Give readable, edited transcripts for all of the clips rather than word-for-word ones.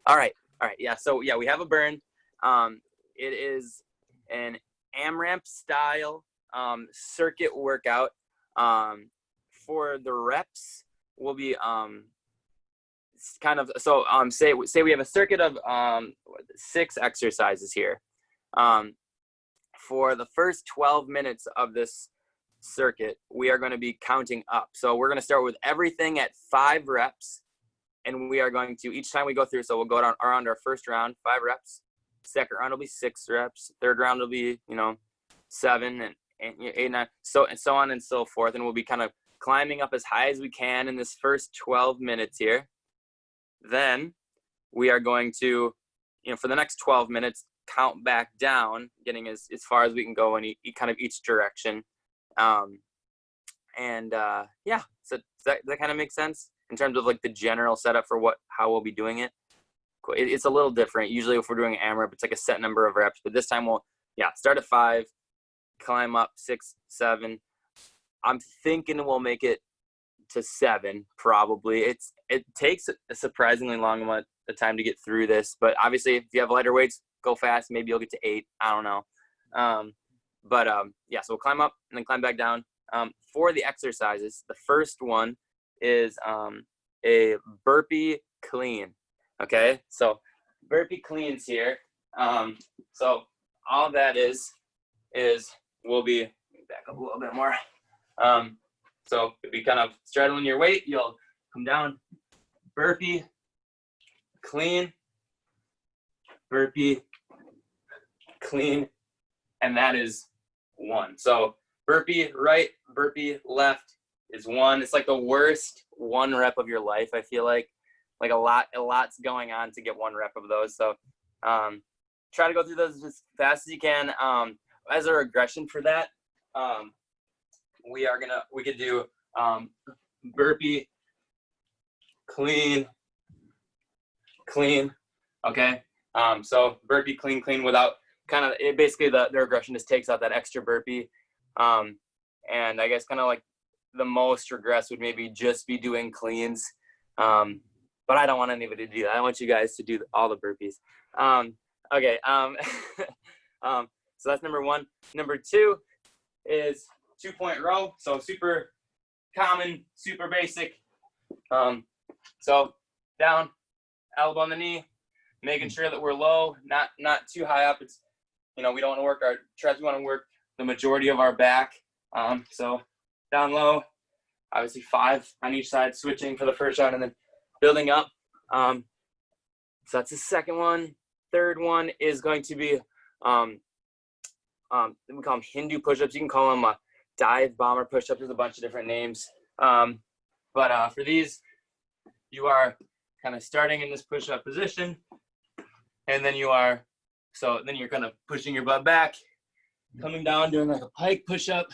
All right. Yeah. So yeah, we have a burn. It is an AMRAP style circuit workout. For the reps, we'll be kind of say we have a circuit of 6 exercises here. For the first 12 minutes of this circuit, we are going to be counting up. So we're going to start with everything at 5 reps. And we are going to, each time we go through, so we'll go down around our first round, 5 reps. Second round will be 6 reps. Third round will be, 7 and 8, 9, so on and so forth. And we'll be kind of climbing up as high as we can in this first 12 minutes here. Then we are going to, for the next 12 minutes, count back down, getting as far as we can go in kind of each direction. Yeah, so that kind of makes sense in terms of like the general setup for how we'll be doing it. It's a little different. Usually if we're doing AMRAP, it's like a set number of reps, but this time we'll start at 5, climb up 6, 7. I'm thinking we'll make it to 7 probably. It takes a surprisingly long amount of time to get through this, but obviously if you have lighter weights, go fast. Maybe you'll get to 8. I don't know. So we'll climb up and then climb back down. For the exercises, the first one is a burpee clean. Okay, so burpee cleans here. So all that is we'll be back up a little bit more. So if you kind of straddling your weight, you'll come down, burpee, clean, burpee, clean, and that is 1. So burpee right, burpee left is 1. It's like the worst 1 rep of your life, I feel like a lot's going on to get 1 rep of those. So try to go through those as fast as you can. As a regression for that, we could do burpee, clean, okay? So burpee, clean without basically the regression just takes out that extra burpee. And I guess kind of like the most regress would maybe just be doing cleans. But I don't want anybody to do that. I want you guys to do all the burpees. Okay. So that's number 1. Number 2 is 2-point row. So super common, super basic. So down, elbow on the knee, making sure that we're low, not too high up. It's, we don't want to work our triceps. We want to work the majority of our back. So down low, obviously 5 on each side, switching for the first round and then building up. So that's the second one. Third one is going to be, we call them Hindu push-ups. You can call them dive bomber push-ups. There's a bunch of different names. But for these, you are kind of starting in this push-up position, and then you're kind of pushing your butt back, coming down, doing like a pike push-up,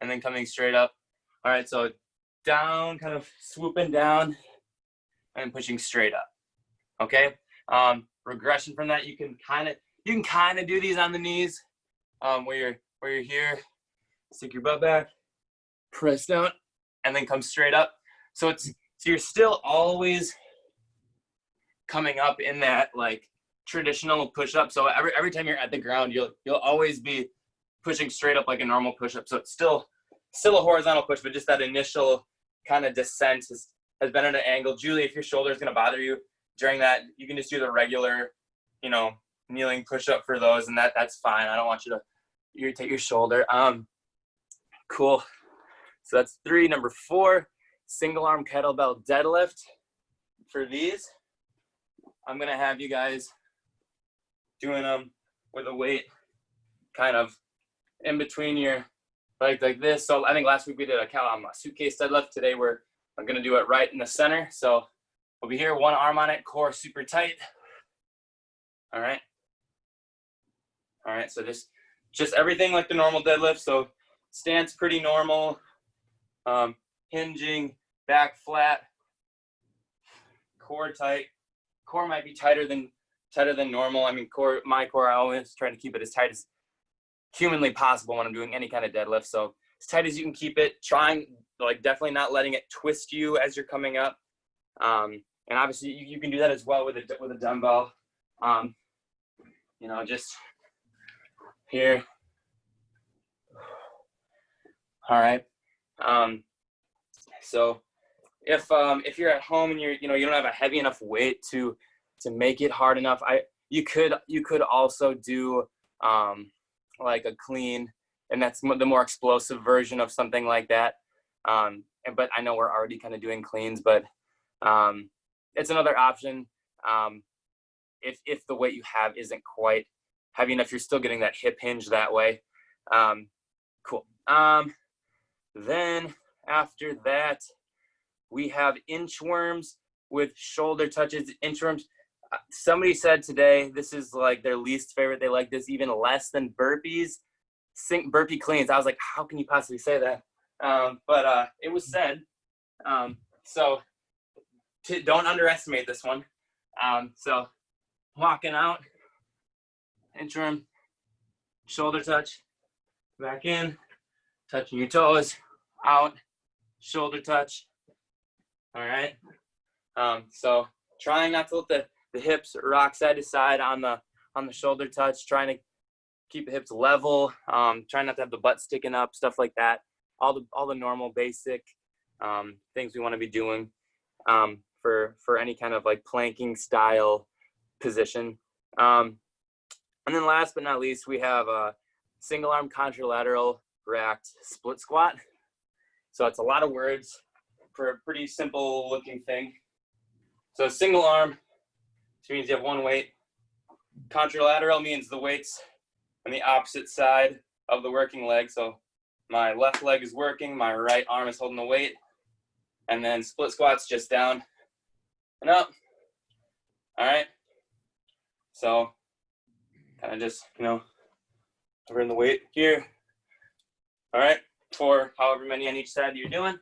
and then coming straight up. All right, so down, kind of swooping down, and pushing straight up. Okay. Regression from that, you can kind of do these on the knees, where you're here, stick your butt back, press down, and then come straight up. So you're still always coming up in that like traditional push-up. So every time you're at the ground, you'll always be pushing straight up like a normal push-up. So it's still a horizontal push, but just that initial kind of descent has been at an angle. Julie, if your shoulder is going to bother you during that, you can just do the regular, kneeling push-up for those, and that's fine. I don't want you to irritate your shoulder. Cool. So that's 3. Number 4, single arm kettlebell deadlift. For these, I'm going to have you guys doing them with a weight kind of in between your like this. So I think last week we did a suitcase deadlift. Today I'm going to do it right in the center. So we'll be here, 1 arm on it, core super tight. All right. So just everything like the normal deadlift. So stance pretty normal, hinging, back flat, core tight. Core might be tighter than normal. I mean, my core, I always try to keep it as tight as humanly possible when I'm doing any kind of deadlift. So as tight as you can keep it, trying, like, definitely not letting it twist you as you're coming up. And obviously you can do that as well with a dumbbell. You know, just here. All right. So if you're at home and you don't have a heavy enough weight to make it hard enough, you could also do like a clean, and that's the more explosive version of something like that. But I know we're already kind of doing cleans, but it's another option. If the weight you have isn't quite heavy enough, you're still getting that hip hinge that way. Cool. Then after that, we have inchworms with shoulder touches. Inchworms. Somebody said today this is like their least favorite. They like this even less than burpees. Burpee cleans. I was like, how can you possibly say that? But it was said. So don't underestimate this one. So walking out, inchworm, shoulder touch, back in, touching your toes, out, shoulder touch. All right. So trying not to let the hips rock side to side on the shoulder touch, trying to keep the hips level, trying not to have the butt sticking up, stuff like that. All the normal basic things we want to be doing for any kind of like planking style position. And then last but not least, we have a single arm contralateral racked split squat. So it's a lot of words for a pretty simple looking thing. So single arm, which means you have one weight. Contralateral means the weight's on the opposite side of the working leg. So my left leg is working, my right arm is holding the weight. And then split squats just down and up. All right. So kind of just, bring the weight here. All right. For however many on each side you're doing.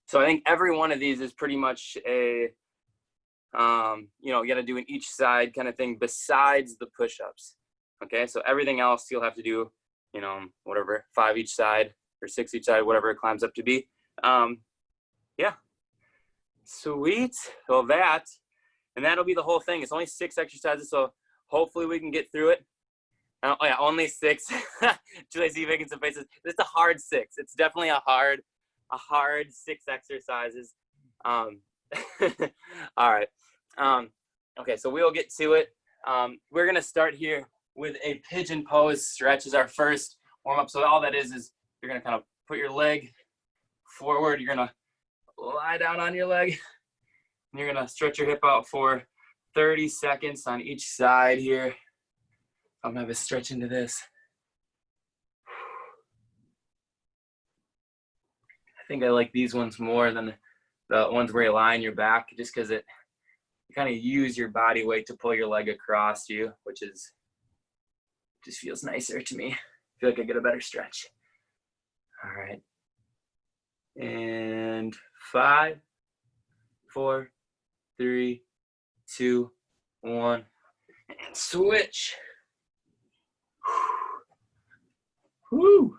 So I think every one of these is pretty much a, you got to do an each side kind of thing besides the push-ups. Okay. So everything else you'll have to do, whatever, 5 each side or 6 each side, whatever it climbs up to be. Yeah. Sweet. So and that'll be the whole thing. It's only 6 exercises. So hopefully we can get through it. Oh yeah, only 6. Julie's making some faces. It's a hard 6. It's definitely a hard 6 exercises. All right. Okay, so we'll get to it. We're gonna start here with a pigeon pose stretch as our first warm up. So all that is you're gonna kind of put your leg forward. You're gonna lie down on your leg. And you're gonna stretch your hip out for 30 seconds on each side here. I'm gonna have a stretch into this. I think I like these ones more than the ones where you lie on your back, just because you kind of use your body weight to pull your leg across you, which just feels nicer to me. I feel like I get a better stretch. All right. And 5, 4, 3, 2, 1, and switch. Whoo!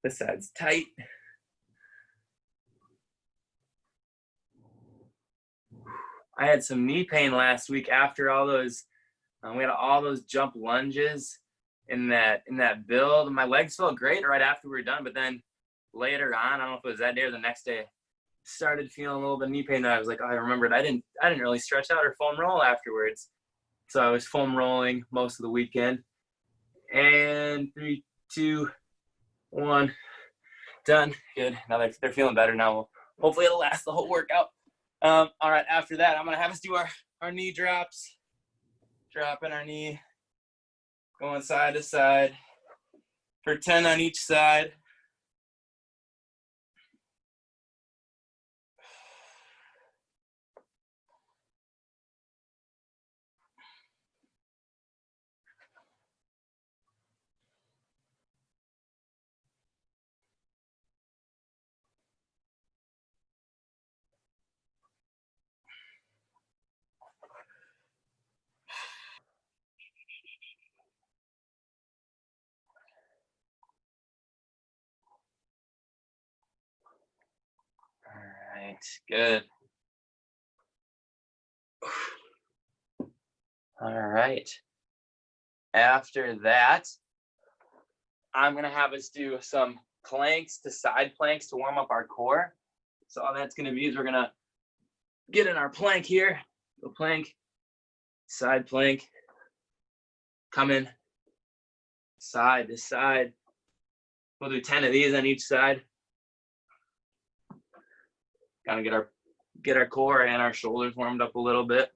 This side's tight. I had some knee pain last week after all those. We had all those jump lunges in that build. My legs felt great right after we were done, but then later on, I don't know if it was that day or the next day, started feeling a little bit of knee pain. And I was like, oh, I remembered I didn't really stretch out or foam roll afterwards. So I was foam rolling most of the weekend. And 3, 2, 1, done. Good. Now they're feeling better now. Hopefully it'll last the whole workout. All right, after that, I'm gonna have us do our knee drops. Dropping our knee, going side to side for 10 on each side. good. All right. After that, I'm gonna have us do some planks to side planks to warm up our core. So all that's gonna be is we're gonna get in our plank here, go plank, side plank, come in, side to side. We'll do 10 of these on each side. Kind of get our core and our shoulders warmed up a little bit.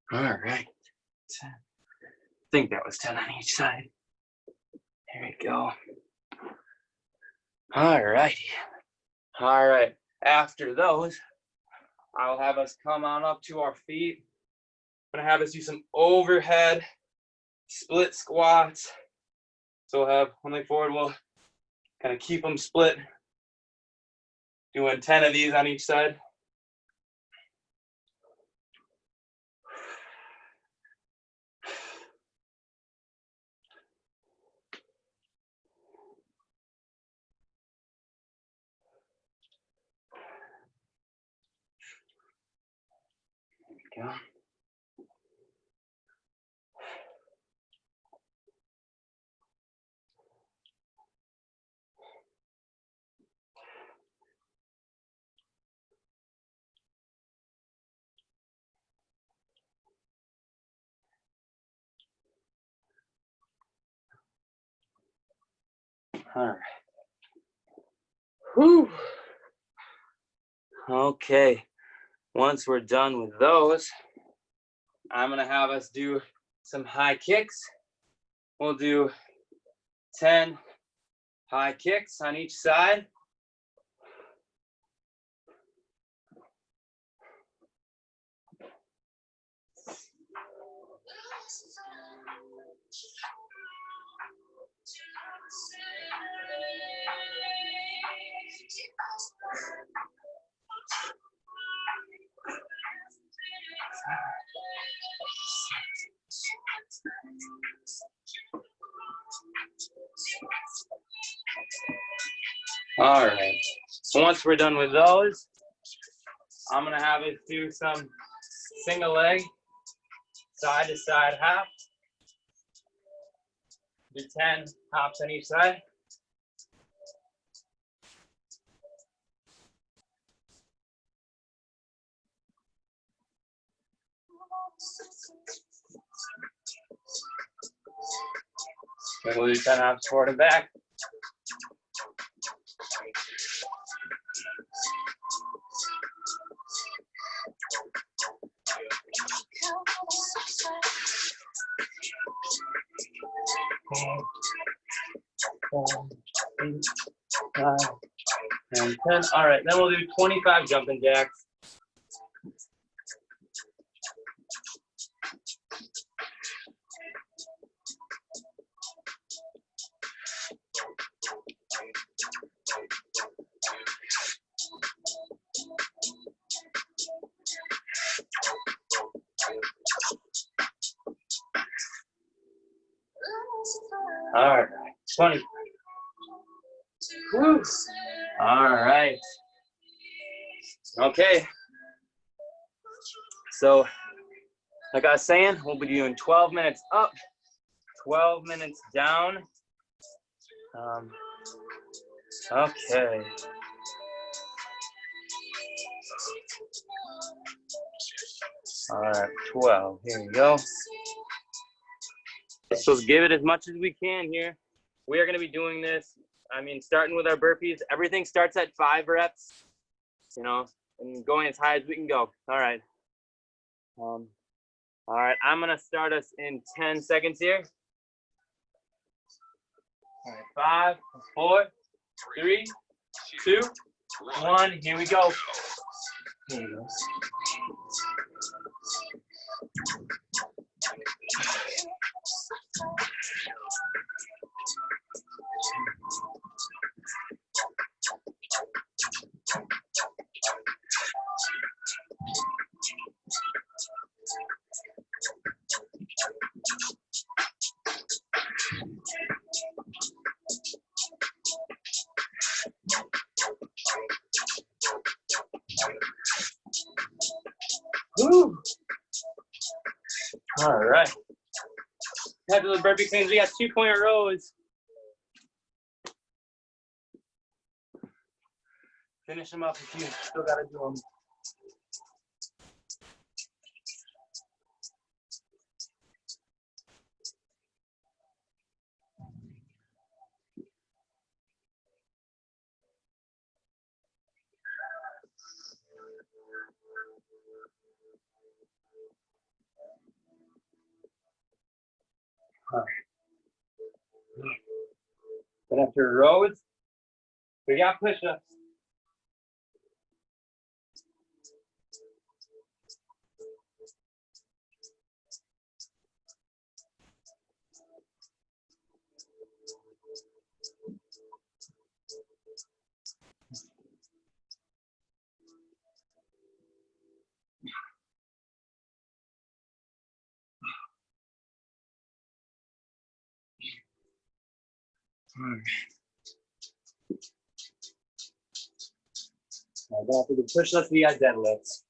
All right. 10. I think that was 10 on each side. There we go. All righty. All right. After those, I'll have us come on up to our feet. I'm gonna have us do some overhead split squats. So we'll have one leg forward. We'll kind of keep them split. Doing 10 of these on each side. There we go. All right. Whew. Okay. Once we're done with those, I'm gonna have us do some high kicks. We'll do 10 high kicks on each side. All right. Once we're done with those, I'm gonna have us do some single leg, side to side hop. Do 10 hops on each side. And we'll do 10 hops forward and back. Four, 8, 5, and 10. All right, then we'll do 25 jumping jacks. All right, 20. Woo. All right. Okay. So, like I was saying, we'll be doing 12 minutes up, 12 minutes down. Okay. All right, 12. Here we go. So let's give it as much as we can here. We are going to be doing this, starting with our burpees. Everything starts at 5 reps, and going as high as we can go. All right. All right, I'm going to start us in 10 seconds here. All right, 5, 4, 3, 2, 1. Here we go. Here we go. Woo. All right. After the burpee cleans, we got 2-point rows. Finish them up if you still got to do them. Then after rows, we got push-ups. Now, then after the push-ups, we got deadlifts.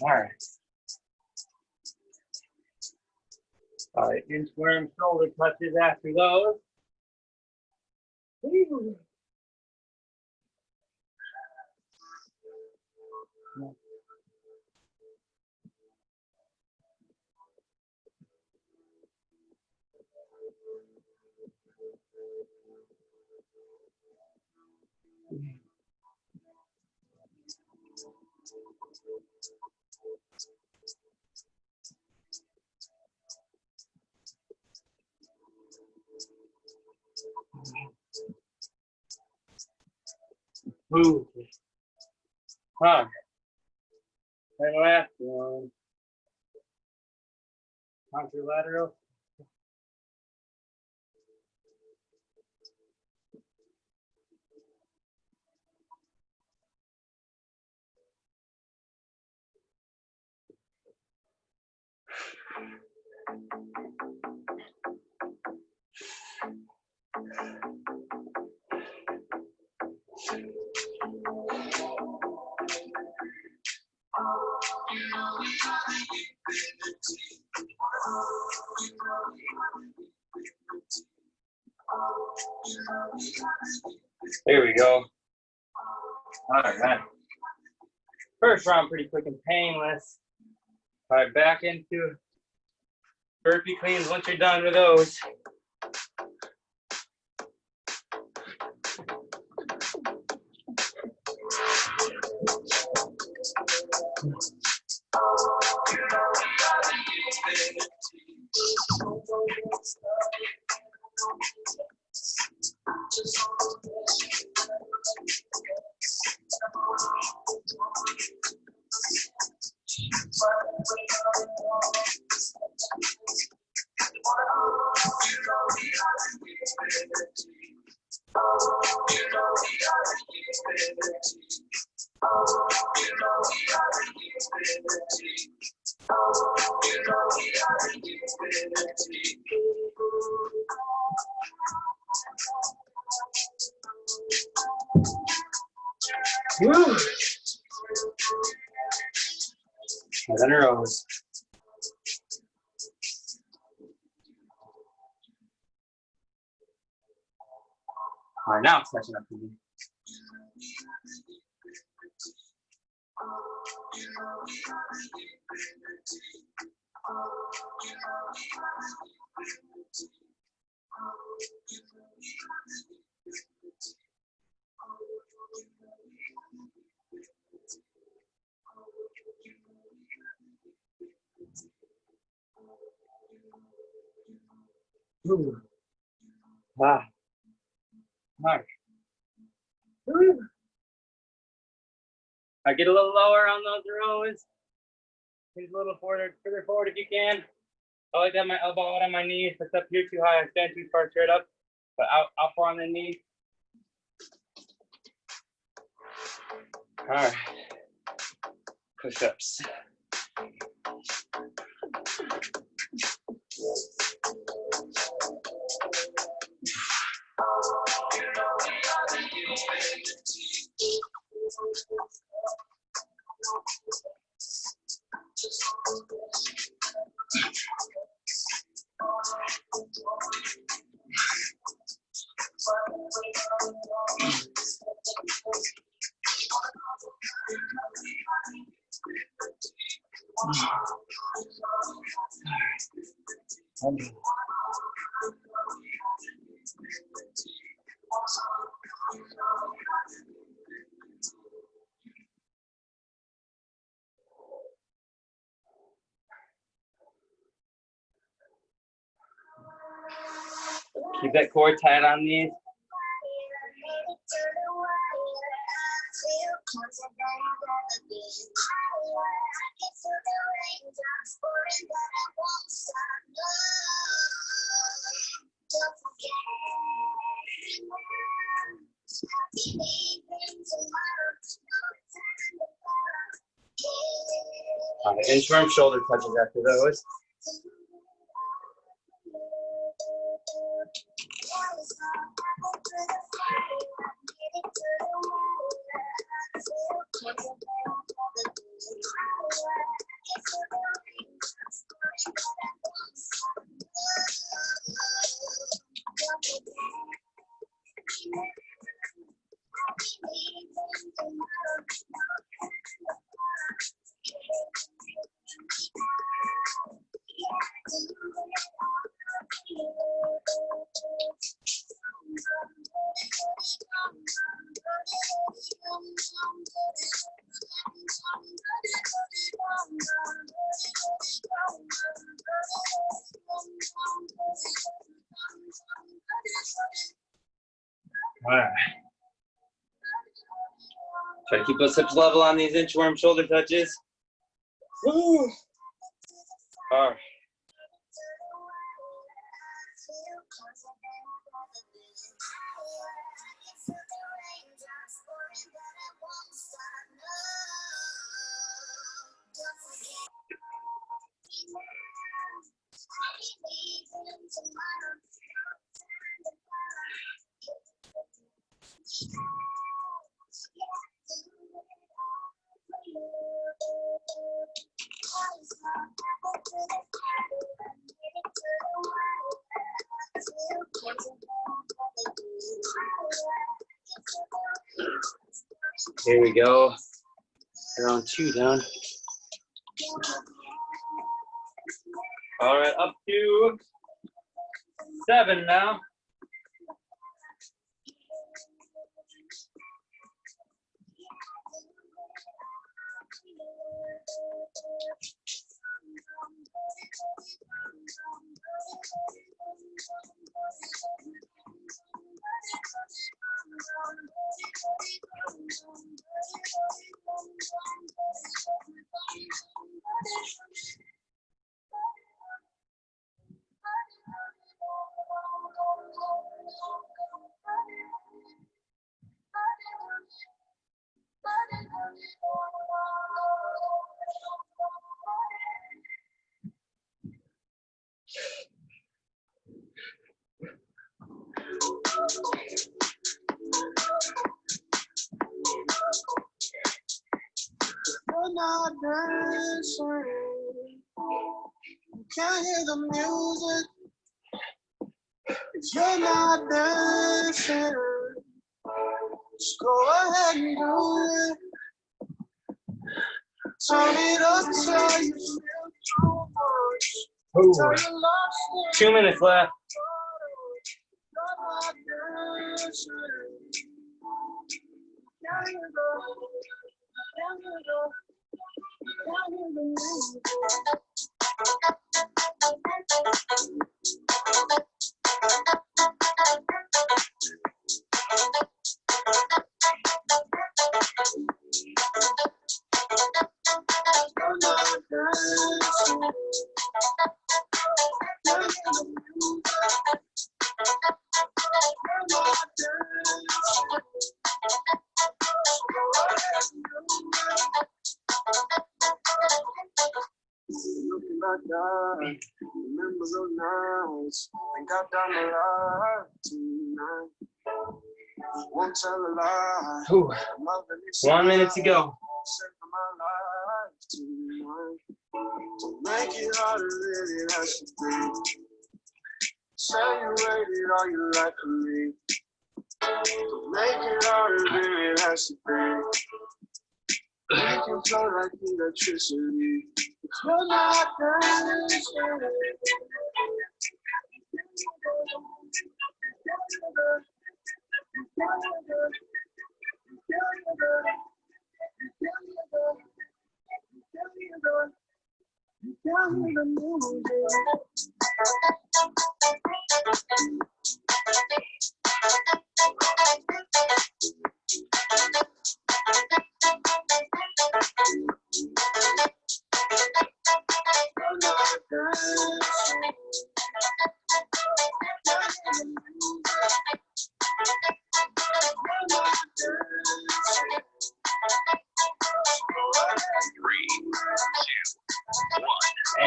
All right. All right, inchworm shoulder touches after those. Woo. Move. Huh. And last one. Contralateral. There we go. All right. First round pretty quick and painless. All right, back into burpee cleans once you're done with those. Woo! And then rows. All right, now it's catching up to me. Ooh. Ah. Mark. Ooh. I get a little lower on those rows. Get a little further forward if you can. I like to have my elbow out on my knee. If it's up here too high, I stand too far straight up. But out far on the knee. All right. Push-ups. Keep that core tight on these. Inchworm shoulder touches after those. All right. Try to keep those hips level on these inchworm shoulder touches. Woo. All right. Here we go. Round 2 down. All right, up to 7 now. You're not dancing. You can't hear the music. If you're not dancing, just go ahead and do it. Turn it up till you feel too much. 2 minutes left. Remember those nights, think I've done a lot tonight. Won't tell a lie. 1 minute to go. Don't make it harder than it has to be. Say you waited all your life for me. Don't make it harder than it has to be. Make it flow like electricity. You're not dancing.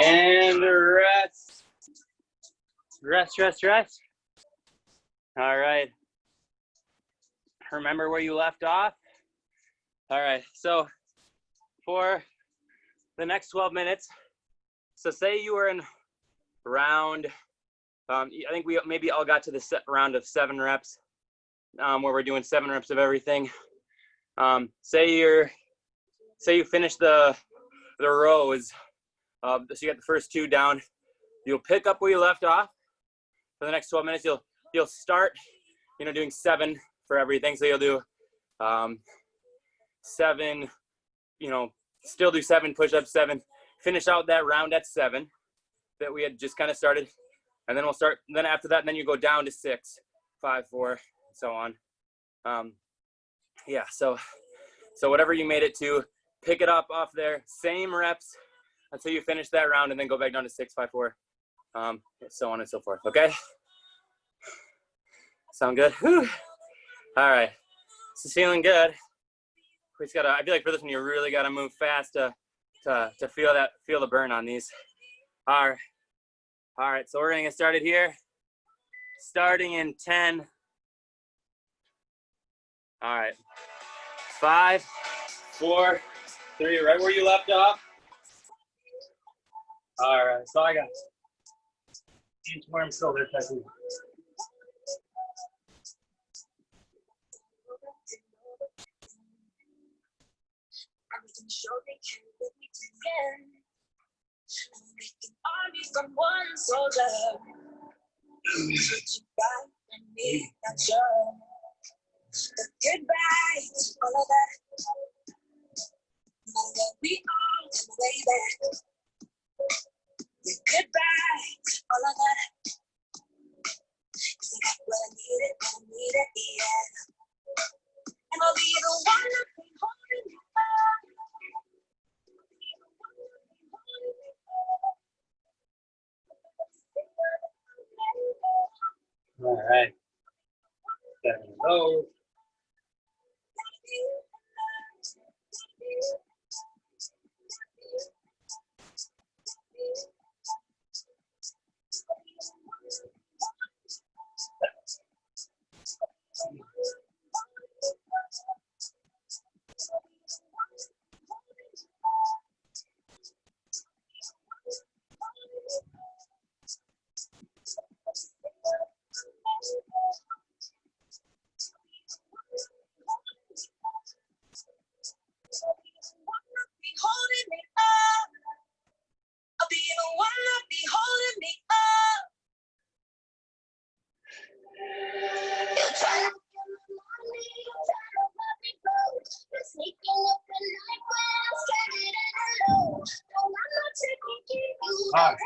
And rest. Rest, rest, rest. All right. Remember where you left off? All right, so for the next 12 minutes, so say you were in round, I think we maybe all got to the round of 7 reps, where we're doing 7 reps of everything. Say you finish the rows, so you got the first 2 down. You'll pick up where you left off. For the next 12 minutes, you'll start, doing 7 for everything. So you'll do 7, still do 7 push-ups, 7. Finish out that round at 7 that we had just kind of started, and then we'll start. Then after that, then you go down to 6, 5, 4, and so on. Yeah. So whatever you made it to, pick it up off there. Same reps until you finish that round, and then go back down to 6, 5, 4. So on and so forth. Okay. Sound good? Whew. All right. This is feeling good. We just gotta. I feel like for this one, you really gotta move fast to feel the burn on these. All right. So we're gonna get started here. Starting in 10. All right. 5, 4, 3. Right where you left off. All right. So I got inchworm shoulder technique. Sure they can live me again. I'm making army from one soldier. Switching back and me, not sure. But goodbye to all of that. Now that we all on the way back. Yeah, goodbye to all of that. 'Cause I got what I needed, yeah. And I'll be the one that's been holding you up. All right. 7 goes. hard.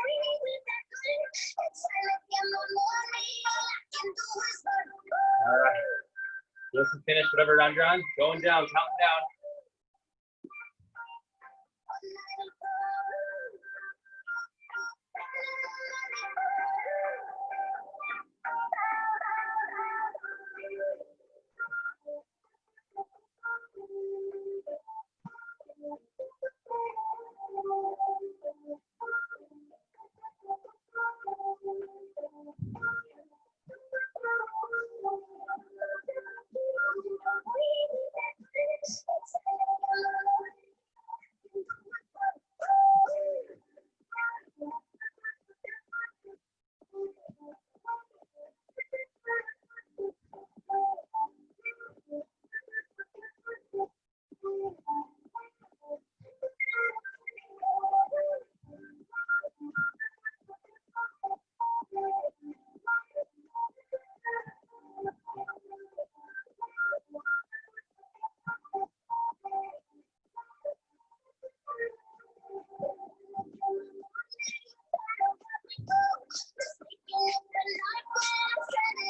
All right. Let's finish whatever round you're on. Going down, counting down.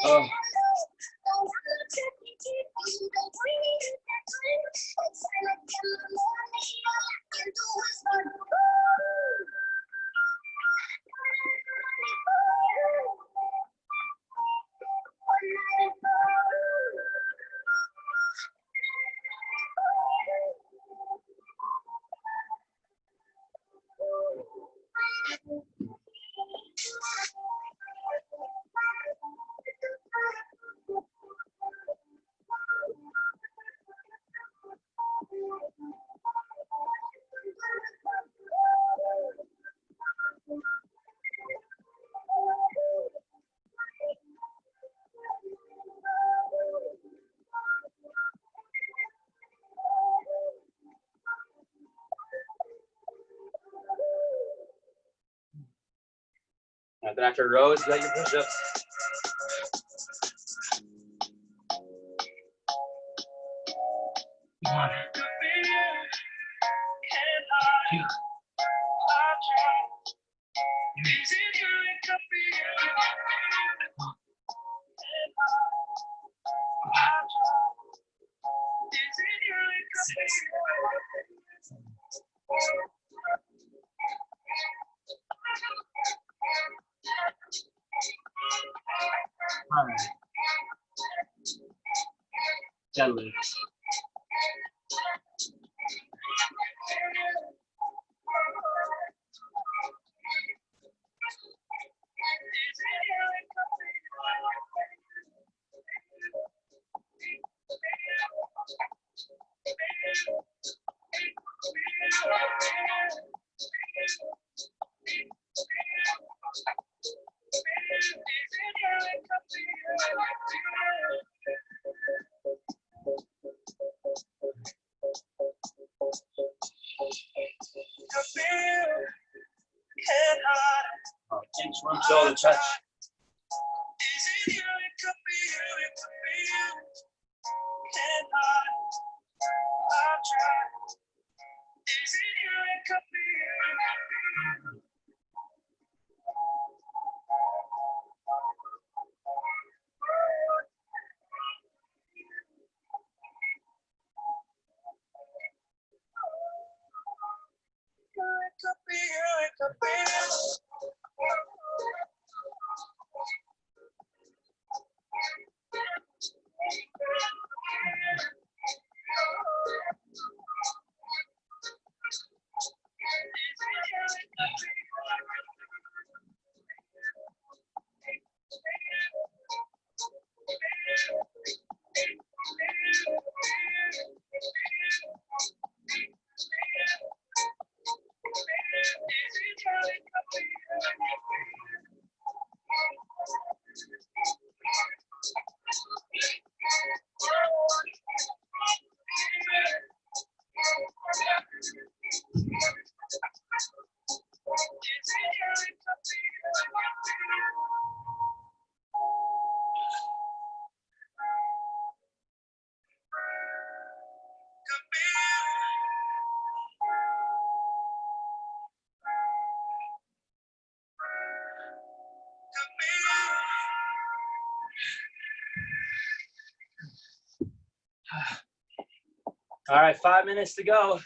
Oh. Then after rows, you got your push-ups. One, two, all right. Deadlift. Inch one shoulder touch. All right, 5 minutes to go.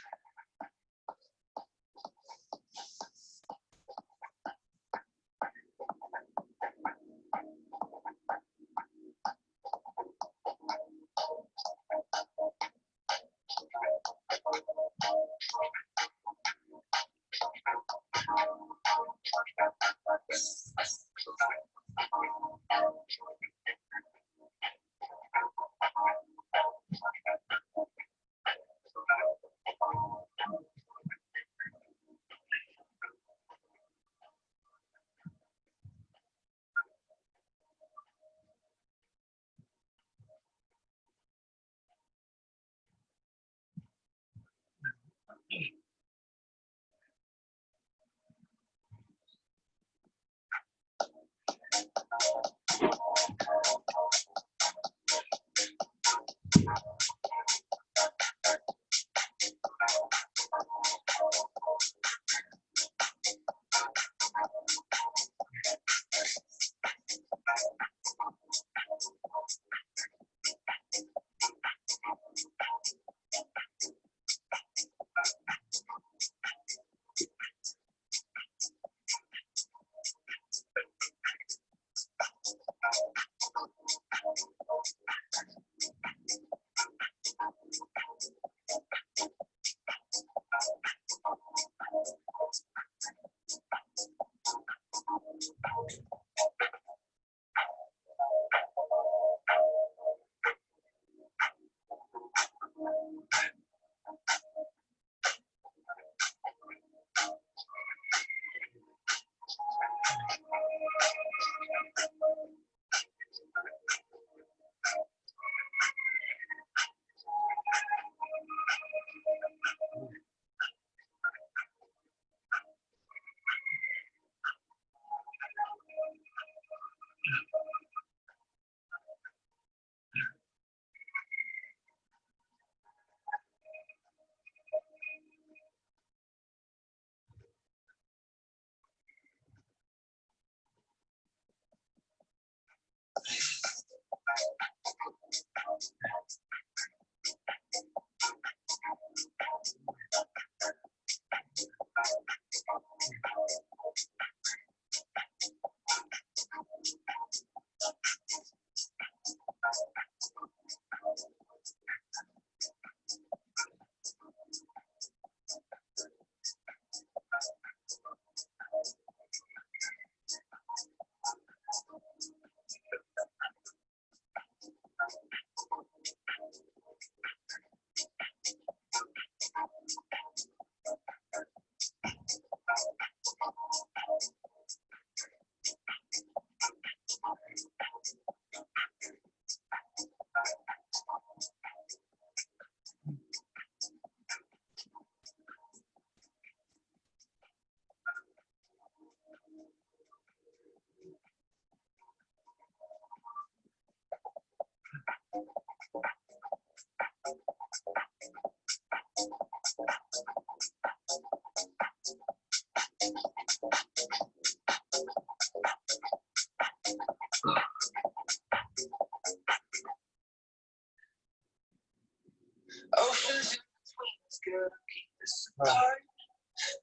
Oceans in between us gonna keep us apart.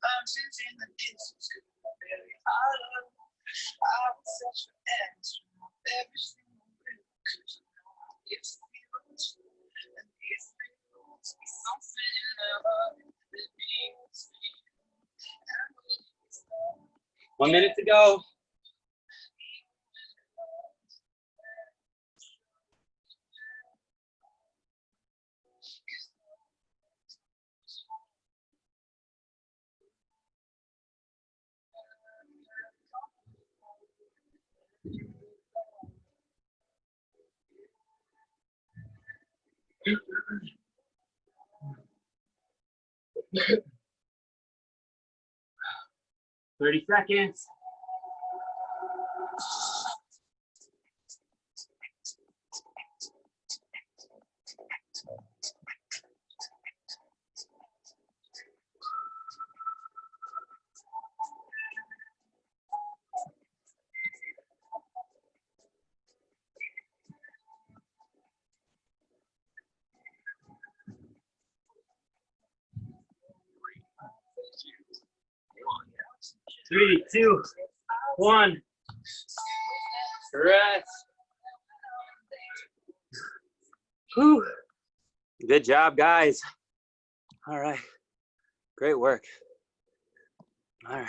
Mountains in the distance gonna bury our love. I would search for answers from every single river, 'cause I know it feels true. And if there must be something in our heart that means and when it's done, 1 minute to go. Thirty seconds. 3, 2, 1. Rest. Whew. Good job, guys. All right. Great work. All right.